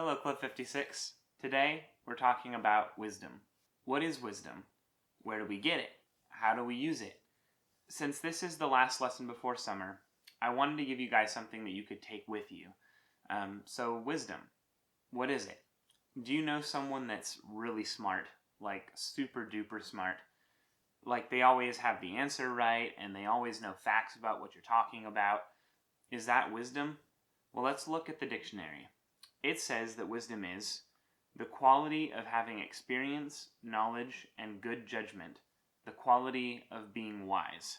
Hello, Club 56. Today, we're talking about wisdom. What is wisdom? Where do we get it? How do we use it? Since this is the last lesson before summer, I wanted to give you guys something that you could take with you. So, wisdom. What is it? Do you know someone that's really smart? Like, super duper smart? Like, they always have the answer right, and they always know facts about what you're talking about. Is that wisdom? Well, let's look at the dictionary. It says that wisdom is the quality of having experience, knowledge, and good judgment, the quality of being wise.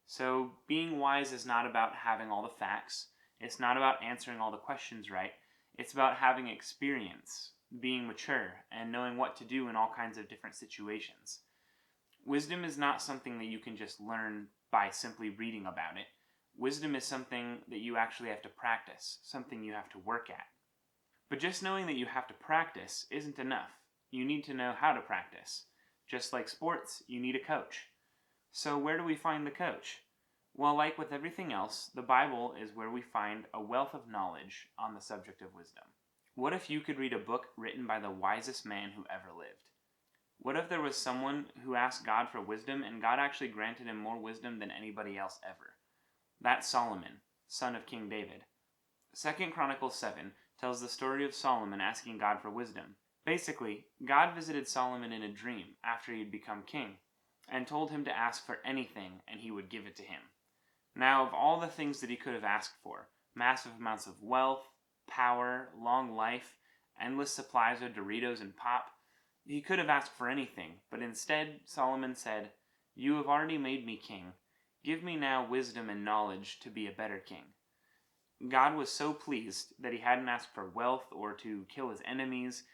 So, being wise is not about having all the facts, it's not about answering all the questions right, it's about having experience, being mature, and knowing what to do in all kinds of different situations. Wisdom is not something that you can just learn by simply reading about it. Wisdom is something that you actually have to practice, something you have to work at. But just knowing that you have to practice isn't enough. You need to know how to practice. Just like sports, you need a coach. So where do we find the coach? Well, like with everything else, the Bible is where we find a wealth of knowledge on the subject of wisdom. What if you could read a book written by the wisest man who ever lived? What if there was someone who asked God for wisdom and God actually granted him more wisdom than anybody else ever? That's Solomon, son of King David. 2 Chronicles 7 tells the story of Solomon asking God for wisdom. Basically, God visited Solomon in a dream after he had become king, and told him to ask for anything and he would give it to him. Now, of all the things that he could have asked for, massive amounts of wealth, power, long life, endless supplies of Doritos and pop, he could have asked for anything, but instead Solomon said, "You have already made me king. Give me now wisdom and knowledge to be a better king." God was so pleased that he hadn't asked for wealth or to kill his enemies,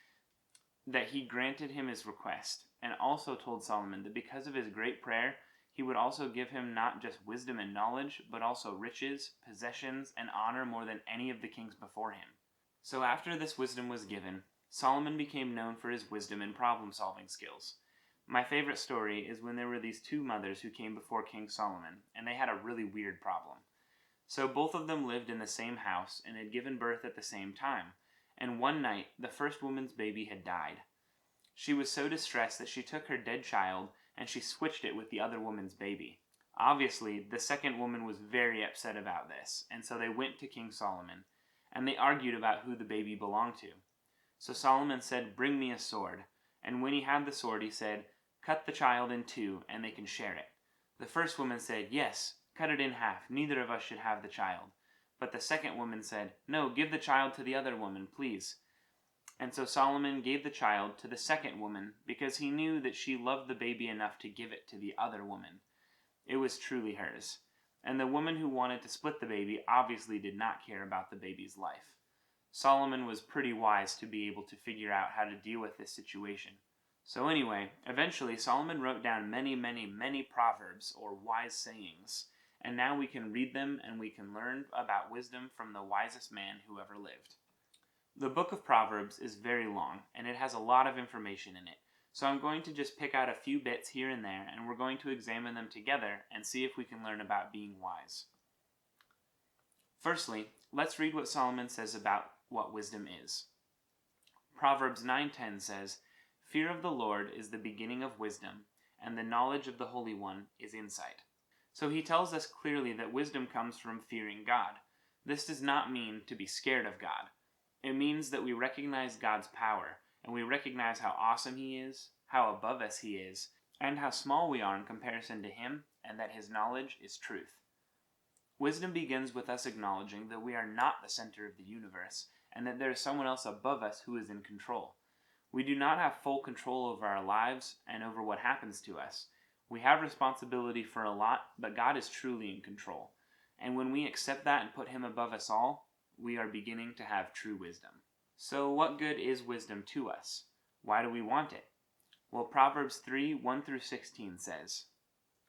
that he granted him his request, and also told Solomon that because of his great prayer, he would also give him not just wisdom and knowledge, but also riches, possessions, and honor more than any of the kings before him. So after this wisdom was given, Solomon became known for his wisdom and problem-solving skills. My favorite story is when there were these two mothers who came before King Solomon, and they had a really weird problem. So both of them lived in the same house and had given birth at the same time, and one night the first woman's baby had died. She was so distressed that she took her dead child and she switched it with the other woman's baby. Obviously, the second woman was very upset about this, and so they went to King Solomon, and they argued about who the baby belonged to. So Solomon said, "Bring me a sword," and when he had the sword he said, "Cut the child in two and they can share it." The first woman said, "Yes, cut it in half, neither of us should have the child." But the second woman said, "No, give the child to the other woman, please." And so Solomon gave the child to the second woman because he knew that she loved the baby enough to give it to the other woman. It was truly hers. And the woman who wanted to split the baby obviously did not care about the baby's life. Solomon was pretty wise to be able to figure out how to deal with this situation. So anyway, eventually Solomon wrote down many proverbs or wise sayings, and now we can read them and we can learn about wisdom from the wisest man who ever lived. The book of Proverbs is very long, and it has a lot of information in it, so I'm going to just pick out a few bits here and there, and we're going to examine them together and see if we can learn about being wise. Firstly, let's read what Solomon says about what wisdom is. Proverbs 9:10 says, "Fear of the Lord is the beginning of wisdom, and the knowledge of the Holy One is insight." So he tells us clearly that wisdom comes from fearing God. This does not mean to be scared of God. It means that we recognize God's power, and we recognize how awesome He is, how above us He is, and how small we are in comparison to Him, and that His knowledge is truth. Wisdom begins with us acknowledging that we are not the center of the universe, and that there is someone else above us who is in control. We do not have full control over our lives and over what happens to us. We have responsibility for a lot, but God is truly in control. And when we accept that and put Him above us all, we are beginning to have true wisdom. So what good is wisdom to us? Why do we want it? Well, Proverbs 3:1-16 says,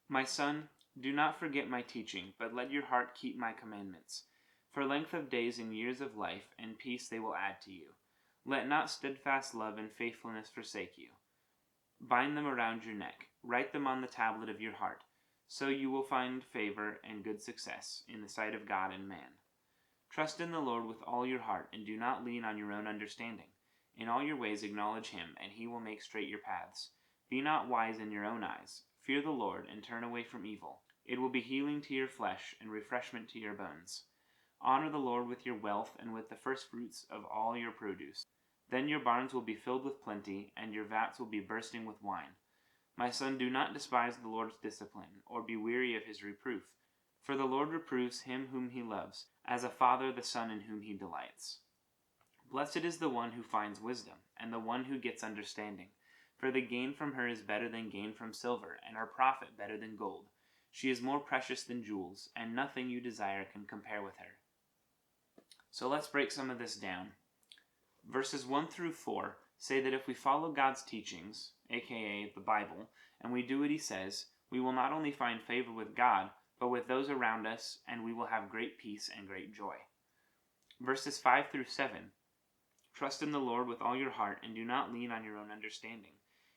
"My son, do not forget my teaching, but let your heart keep my commandments. For length of days and years of life and peace they will add to you. Let not steadfast love and faithfulness forsake you. Bind them around your neck, write them on the tablet of your heart, so you will find favor and good success in the sight of God and man." Trust in the Lord with all your heart, and do not lean on your own understanding. In all your ways acknowledge him, and he will make straight your paths. Be not wise in your own eyes. Fear the Lord, and turn away from evil. It will be healing to your flesh, and refreshment to your bones. Honor the Lord with your wealth, and with the firstfruits of all your produce. Then your barns will be filled with plenty, and your vats will be bursting with wine. My son, do not despise the Lord's discipline, or be weary of his reproof. For the Lord reproves him whom he loves, as a father the son in whom he delights. Blessed is the one who finds wisdom, and the one who gets understanding. For the gain from her is better than gain from silver, and her profit better than gold. She is more precious than jewels, and nothing you desire can compare with her. So let's break some of this down. Verses 1 through 4 say that if we follow God's teachings, aka the Bible, and we do what he says, we will not only find favor with God, but with those around us, and we will have great peace and great joy. Verses 5 through 7. Trust in the Lord with all your heart, and do not lean on your own understanding.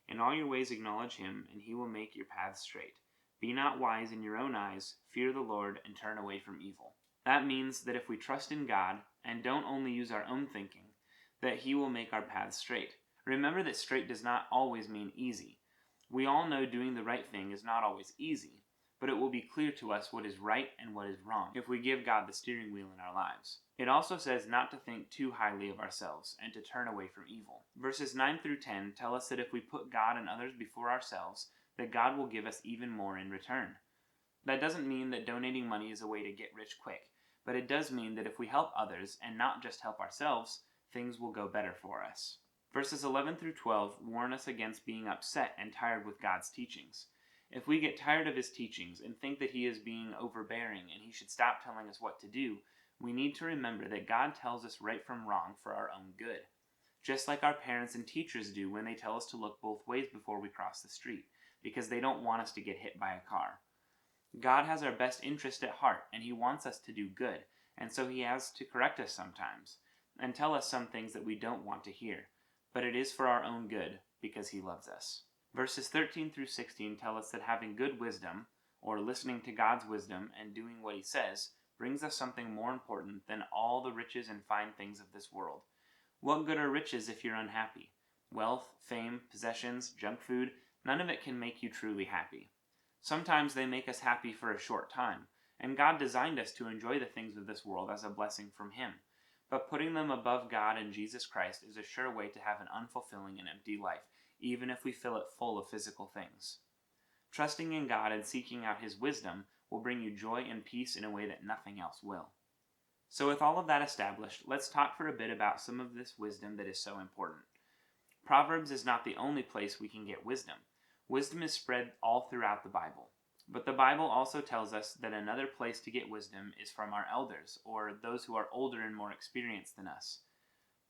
In all your ways acknowledge him, and he will make your paths straight. Be not wise in your own eyes, fear the Lord, and turn away from evil. That means that if we trust in God, and don't only use our own thinking, that he will make our paths straight. Remember that straight does not always mean easy. We all know doing the right thing is not always easy, but it will be clear to us what is right and what is wrong if we give God the steering wheel in our lives. It also says not to think too highly of ourselves and to turn away from evil. Verses 9 through 10 tell us that if we put God and others before ourselves, that God will give us even more in return. That doesn't mean that donating money is a way to get rich quick, but it does mean that if we help others and not just help ourselves, things will go better for us. Verses 11 through 12 warn us against being upset and tired with God's teachings. If we get tired of his teachings and think that he is being overbearing and he should stop telling us what to do, we need to remember that God tells us right from wrong for our own good. Just like our parents and teachers do when they tell us to look both ways before we cross the street, because they don't want us to get hit by a car. God has our best interest at heart, and he wants us to do good, and so he has to correct us sometimes, and tell us some things that we don't want to hear. But it is for our own good, because he loves us. Verses 13 through 16 tell us that having good wisdom, or listening to God's wisdom and doing what he says, brings us something more important than all the riches and fine things of this world. What good are riches if you're unhappy? Wealth, fame, possessions, junk food, none of it can make you truly happy. Sometimes they make us happy for a short time, and God designed us to enjoy the things of this world as a blessing from him. But putting them above God and Jesus Christ is a sure way to have an unfulfilling and empty life, even if we fill it full of physical things. Trusting in God and seeking out his wisdom will bring you joy and peace in a way that nothing else will. So with all of that established, let's talk for a bit about some of this wisdom that is so important. Proverbs is not the only place we can get wisdom. Wisdom is spread all throughout the Bible. But the Bible also tells us that another place to get wisdom is from our elders, or those who are older and more experienced than us.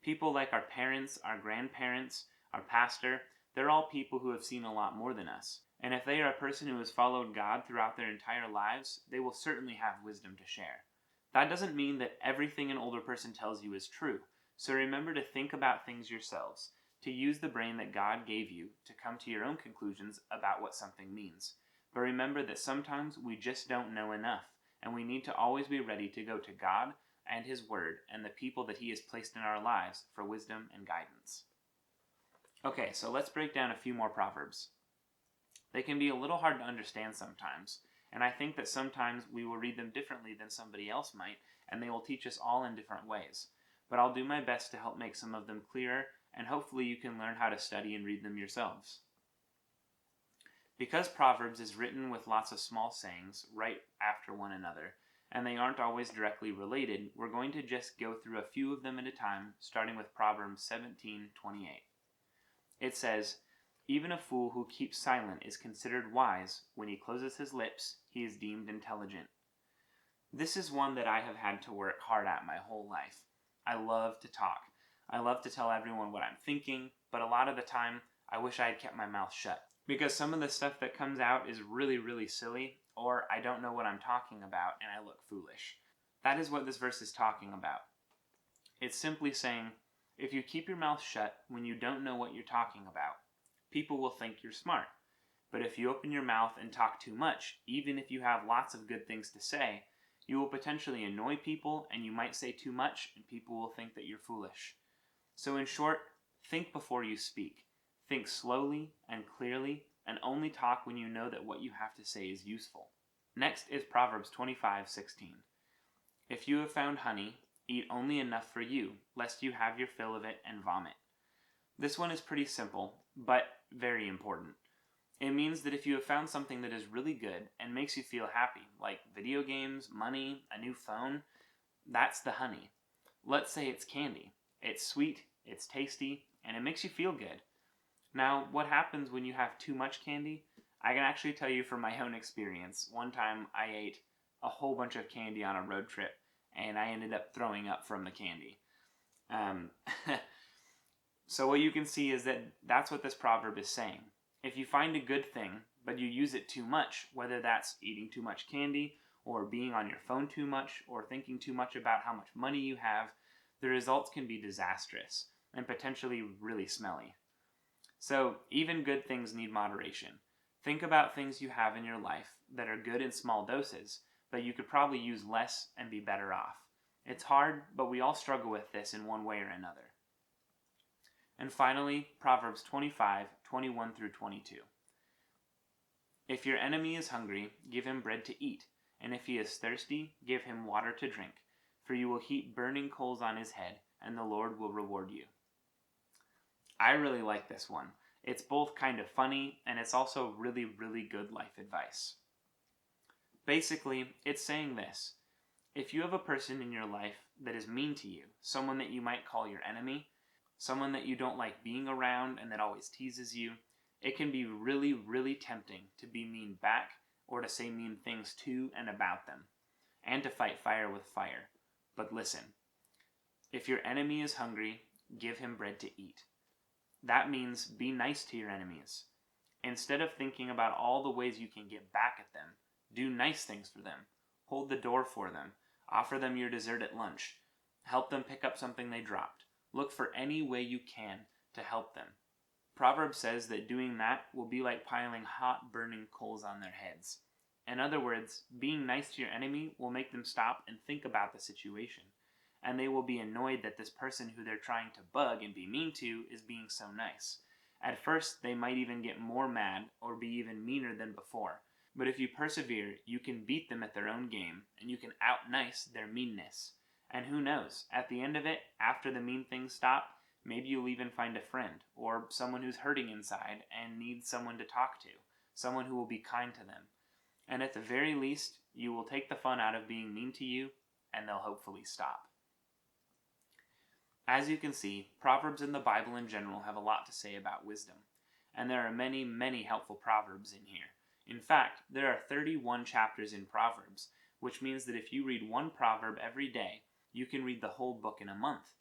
People like our parents, our grandparents, our pastor, they're all people who have seen a lot more than us. And if they are a person who has followed God throughout their entire lives, they will certainly have wisdom to share. That doesn't mean that everything an older person tells you is true, so remember to think about things yourselves, to use the brain that God gave you to come to your own conclusions about what something means. But remember that sometimes we just don't know enough, and we need to always be ready to go to God and his word and the people that he has placed in our lives for wisdom and guidance. Okay, so let's break down a few more proverbs. They can be a little hard to understand sometimes, and I think that sometimes we will read them differently than somebody else might, and they will teach us all in different ways. But I'll do my best to help make some of them clearer, and hopefully you can learn how to study and read them yourselves. Because Proverbs is written with lots of small sayings right after one another, and they aren't always directly related, we're going to just go through a few of them at a time, starting with Proverbs 17:28. It says, "Even a fool who keeps silent is considered wise. When he closes his lips, he is deemed intelligent." This is one that I have had to work hard at my whole life. I love to talk. I love to tell everyone what I'm thinking, but a lot of the time, I wish I had kept my mouth shut. Because some of the stuff that comes out is really, really silly, or I don't know what I'm talking about and I look foolish. That is what this verse is talking about. It's simply saying, if you keep your mouth shut when you don't know what you're talking about, people will think you're smart. But if you open your mouth and talk too much, even if you have lots of good things to say, You will potentially annoy people, and you might say too much, and people will think that you're foolish. So in short, think before you speak. Think slowly and clearly, and only talk when you know that what you have to say is useful. Next is Proverbs 25:16. If you have found honey, eat only enough for you, lest you have your fill of it and vomit. This one is pretty simple, but very important. It means that if you have found something that is really good and makes you feel happy, like video games, money, a new phone, that's the honey. Let's say it's candy. It's sweet, it's tasty, and it makes you feel good. Now, what happens when you have too much candy? I can actually tell you from my own experience. One time I ate a whole bunch of candy on a road trip, and I ended up throwing up from the candy. So what you can see is that that's what this proverb is saying. If you find a good thing, but you use it too much, whether that's eating too much candy, or being on your phone too much, or thinking too much about how much money you have, the results can be disastrous and potentially really smelly. So even good things need moderation. Think about things you have in your life that are good in small doses, but you could probably use less and be better off. It's hard, but we all struggle with this in one way or another. And finally, Proverbs 25:21 through 22. If your enemy is hungry, give him bread to eat, and if he is thirsty, give him water to drink, for you will heap burning coals on his head, and the Lord will reward you. I really like this one. It's both kind of funny, and it's also really, really good life advice. Basically, it's saying this. If you have a person in your life that is mean to you, someone that you might call your enemy, someone that you don't like being around and that always teases you, it can be really, really tempting to be mean back or to say mean things to and about them, and to fight fire with fire. But listen, if your enemy is hungry, give him bread to eat. That means be nice to your enemies. Instead of thinking about all the ways you can get back at them, do nice things for them. Hold the door for them. Offer them your dessert at lunch. Help them pick up something they dropped. Look for any way you can to help them. Proverbs says that doing that will be like piling hot, burning coals on their heads. In other words, being nice to your enemy will make them stop and think about the situation, and they will be annoyed that this person who they're trying to bug and be mean to is being so nice. At first, they might even get more mad or be even meaner than before, but if you persevere, you can beat them at their own game, and you can out-nice their meanness. And who knows, at the end of it, after the mean things stop, maybe you'll even find a friend, or someone who's hurting inside and needs someone to talk to, someone who will be kind to them. And at the very least, you will take the fun out of being mean to you, and they'll hopefully stop. As you can see, Proverbs in the Bible in general have a lot to say about wisdom, and there are many, many helpful Proverbs in here. In fact, there are 31 chapters in Proverbs, which means that if you read one proverb every day, you can read the whole book in a month,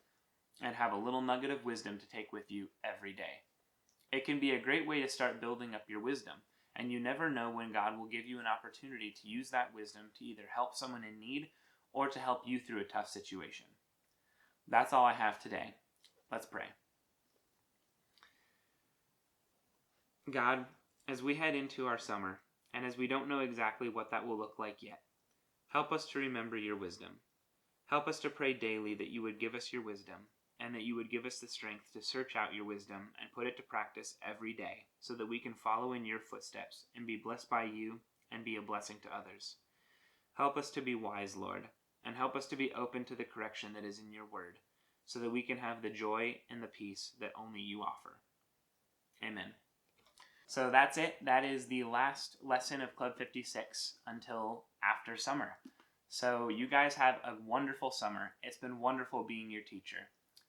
and have a little nugget of wisdom to take with you every day. It can be a great way to start building up your wisdom, and you never know when God will give you an opportunity to use that wisdom to either help someone in need or to help you through a tough situation. That's all I have today. Let's pray. God, as we head into our summer, and as we don't know exactly what that will look like yet, help us to remember your wisdom. Help us to pray daily that you would give us your wisdom, and that you would give us the strength to search out your wisdom and put it to practice every day, so that we can follow in your footsteps and be blessed by you and be a blessing to others. Help us to be wise, Lord, and help us to be open to the correction that is in your word, so that we can have the joy and the peace that only you offer. Amen. So that's it. That is the last lesson of Club 56 until after summer. So you guys have a wonderful summer. It's been wonderful being your teacher.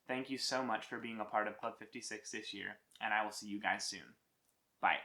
Thank you so much for being a part of Club 56 this year, and I will see you guys soon. Bye.